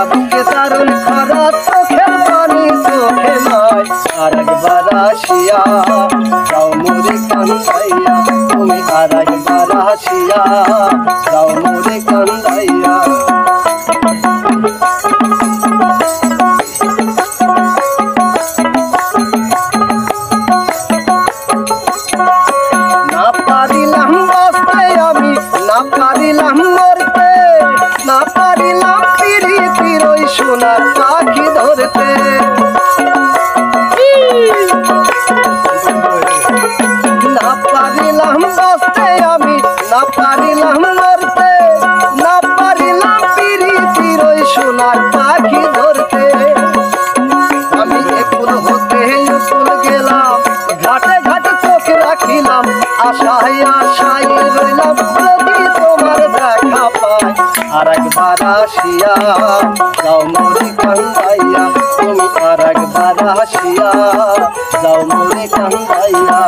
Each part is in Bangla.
বুকে দারুণ খরা চোখের পানি চোখে নয় আর একবার আসিয়া যাও মোরে কান্দাইয়া তুমি আর একবার আসিয়া যাও মোরে কান্দাইয়া না পারিলাম বাঁচতে আমি না পারিলাম মরতে না পারিলাম পিরিতির ওই সোনার পাখি ধরতে না পারিলাম বাঁচতে আমি না পারিলাম মরতে না পারিলাম পিরিতির ওই সোনার পাখি ধরতে আমি একুল হতে উকুল গেলাম ঘাটে ঘাটে চোখ রাখিলাম আশায় আশায় রইলাম যদি তোমার দেখা পাই আর একবার আসিয়া যাও মোরে কান্দাইয়া তুমি আর একবার আসিয়া যাও মোরে কান্দাইয়া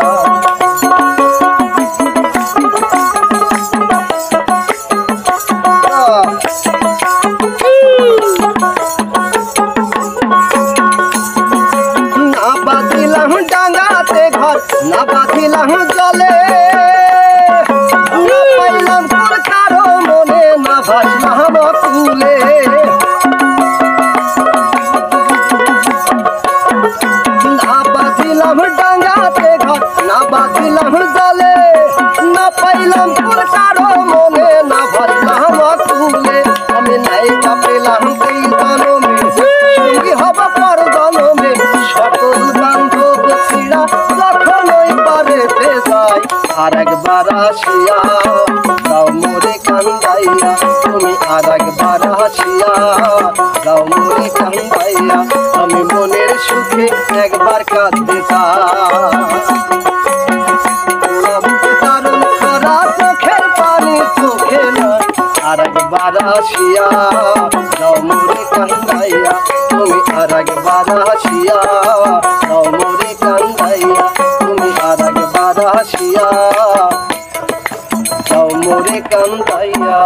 না বাঁধিলাম ডাঙ্গাতে ঘর না বাঁধিলাম জলে না পাইলাম তোর কারো মনে না ভাসলাম কুলে না বাঁধিলাম ডাঙ্গাতে ঘর না বাঁধিলাম জলে না পাইলাম তোর কারো মনে না ভাসলাম কুলে আমি নায়িকা পেলাম এই জনমে সঙ্গী হব পর জনমে সকল বান্ধব ছিড়া যখন ওই পারেতে যায় আর একবার আসিয়া যাও মোরে কান্দাইয়া তুমি আর একবার আসিয়া যাও মোরে কান্দাইয়া আমি মনের সুখে একবার কাঁদতে দারুণ খরা চোখের পানি চোখে নয় আর একবার আসিয়া যাও মোরে কান্দাইয়া তুমি আর একবার আসিয়া যাও মোরে কান্দাইয়া তুমি আর একবার আসিয়া যাও মোরে কান্দাইয়া।